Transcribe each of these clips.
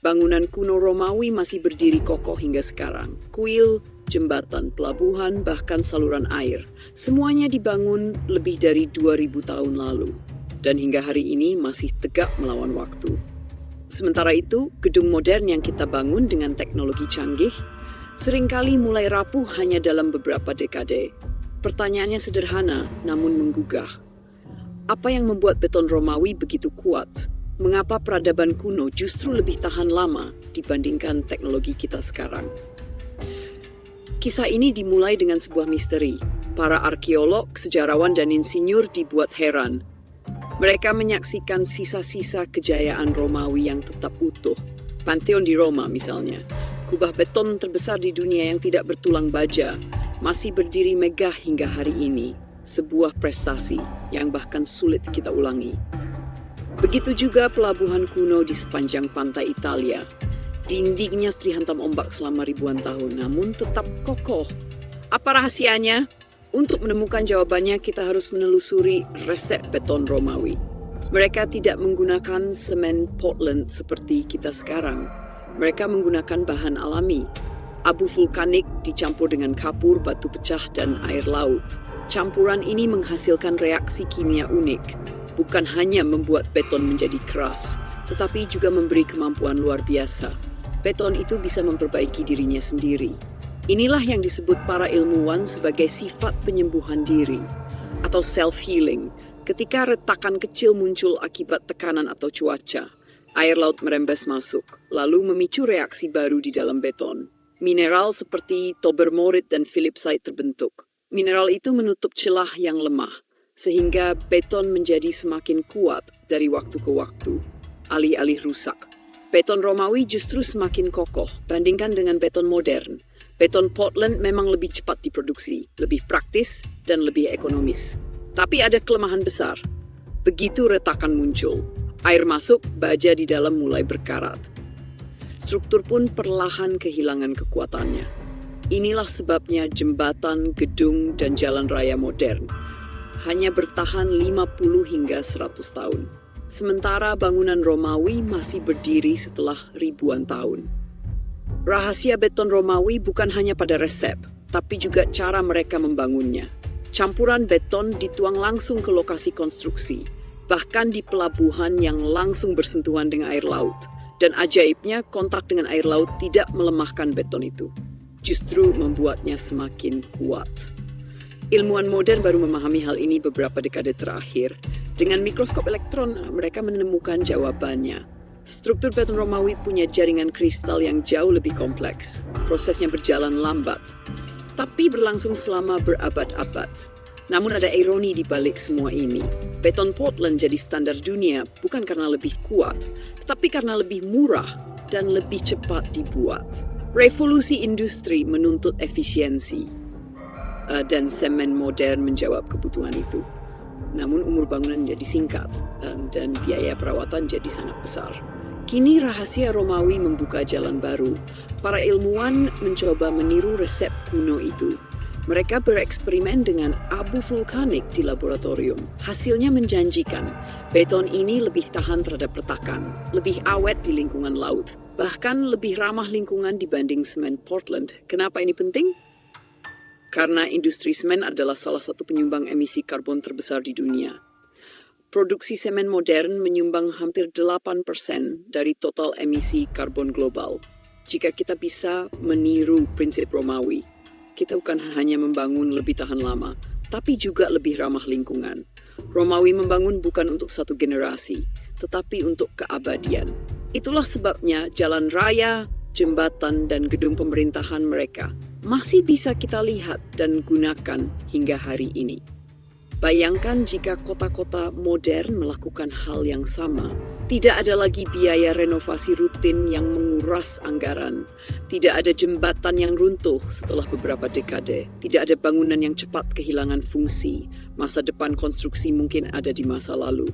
Bangunan kuno Romawi masih berdiri kokoh hingga sekarang. Kuil, jembatan, pelabuhan, bahkan saluran air. Semuanya dibangun lebih dari 2000 tahun lalu. Dan hingga hari ini masih tegak melawan waktu. Sementara itu, gedung modern yang kita bangun dengan teknologi canggih seringkali mulai rapuh hanya dalam beberapa dekade. Pertanyaannya sederhana, namun menggugah. Apa yang membuat beton Romawi begitu kuat? Mengapa peradaban kuno justru lebih tahan lama dibandingkan teknologi kita sekarang? Kisah ini dimulai dengan sebuah misteri. Para arkeolog, sejarawan, dan insinyur dibuat heran. Mereka menyaksikan sisa-sisa kejayaan Romawi yang tetap utuh. Pantheon di Roma misalnya. Kubah beton terbesar di dunia yang tidak bertulang baja masih berdiri megah hingga hari ini. Sebuah prestasi yang bahkan sulit kita ulangi. Begitu juga pelabuhan kuno di sepanjang pantai Italia. Dindingnya dihantam ombak selama ribuan tahun, namun tetap kokoh. Apa rahasianya? Untuk menemukan jawabannya, kita harus menelusuri resep beton Romawi. Mereka tidak menggunakan semen Portland seperti kita sekarang. Mereka menggunakan bahan alami. Abu vulkanik dicampur dengan kapur, batu pecah, dan air laut. Campuran ini menghasilkan reaksi kimia unik. Bukan hanya membuat beton menjadi keras, tetapi juga memberi kemampuan luar biasa. Beton itu bisa memperbaiki dirinya sendiri. Inilah yang disebut para ilmuwan sebagai sifat penyembuhan diri atau self-healing. Ketika retakan kecil muncul akibat tekanan atau cuaca, air laut merembes masuk, lalu memicu reaksi baru di dalam beton. Mineral seperti tobermorit dan philipsite terbentuk. Mineral itu menutup celah yang lemah, sehingga beton menjadi semakin kuat dari waktu ke waktu, alih-alih rusak. Beton Romawi justru semakin kokoh bandingkan dengan beton modern. Beton Portland memang lebih cepat diproduksi, lebih praktis, dan lebih ekonomis. Tapi ada kelemahan besar. Begitu retakan muncul, air masuk, baja di dalam mulai berkarat. Struktur pun perlahan kehilangan kekuatannya. Inilah sebabnya jembatan, gedung, dan jalan raya modern hanya bertahan 50 hingga 100 tahun. Sementara bangunan Romawi masih berdiri setelah ribuan tahun. Rahasia beton Romawi bukan hanya pada resep, tapi juga cara mereka membangunnya. Campuran beton dituang langsung ke lokasi konstruksi, bahkan di pelabuhan yang langsung bersentuhan dengan air laut. Dan ajaibnya, kontak dengan air laut tidak melemahkan beton itu, justru membuatnya semakin kuat. Ilmuwan modern baru memahami hal ini beberapa dekade terakhir. Dengan mikroskop elektron, mereka menemukan jawabannya. Struktur beton Romawi punya jaringan kristal yang jauh lebih kompleks. Prosesnya berjalan lambat, tapi berlangsung selama berabad-abad. Namun ada ironi di balik semua ini. Beton Portland jadi standar dunia bukan karena lebih kuat, tetapi karena lebih murah dan lebih cepat dibuat. Revolusi industri menuntut efisiensi. Dan semen modern menjawab kebutuhan itu. Namun umur bangunan jadi singkat dan biaya perawatan jadi sangat besar. Kini rahasia Romawi membuka jalan baru. Para ilmuwan mencoba meniru resep kuno itu. Mereka bereksperimen dengan abu vulkanik di laboratorium. Hasilnya menjanjikan. Beton ini lebih tahan terhadap retakan, lebih awet di lingkungan laut, bahkan lebih ramah lingkungan dibanding semen Portland. Kenapa ini penting? Karena industri semen adalah salah satu penyumbang emisi karbon terbesar di dunia. Produksi semen modern menyumbang hampir 8% dari total emisi karbon global. Jika kita bisa meniru prinsip Romawi, kita bukan hanya membangun lebih tahan lama, tapi juga lebih ramah lingkungan. Romawi membangun bukan untuk satu generasi, tetapi untuk keabadian. Itulah sebabnya jalan raya, jembatan, dan gedung pemerintahan mereka masih bisa kita lihat dan gunakan hingga hari ini. Bayangkan jika kota-kota modern melakukan hal yang sama. Tidak ada lagi biaya renovasi rutin yang menguras anggaran. Tidak ada jembatan yang runtuh setelah beberapa dekade. Tidak ada bangunan yang cepat kehilangan fungsi. Masa depan konstruksi mungkin ada di masa lalu.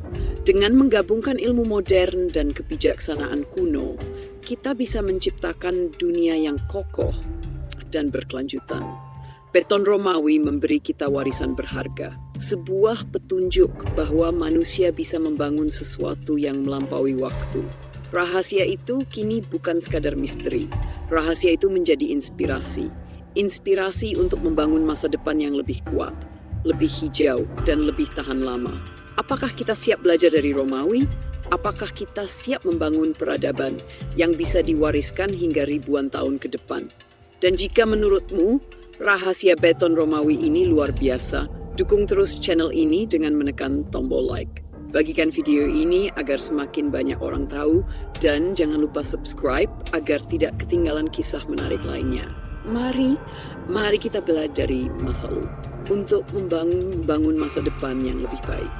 Dengan menggabungkan ilmu modern dan kebijaksanaan kuno, kita bisa menciptakan dunia yang kokoh dan berkelanjutan. Beton Romawi memberi kita warisan berharga, sebuah petunjuk bahwa manusia bisa membangun sesuatu yang melampaui waktu. Rahasia itu kini bukan sekadar misteri. Rahasia itu menjadi inspirasi. Inspirasi untuk membangun masa depan yang lebih kuat, lebih hijau, dan lebih tahan lama. Apakah kita siap belajar dari Romawi? Apakah kita siap membangun peradaban yang bisa diwariskan hingga ribuan tahun ke depan? Dan jika menurutmu, rahasia beton Romawi ini luar biasa, dukung terus channel ini dengan menekan tombol like. Bagikan video ini agar semakin banyak orang tahu, dan jangan lupa subscribe agar tidak ketinggalan kisah menarik lainnya. Mari kita belajar dari masa lalu untuk membangun masa depan yang lebih baik.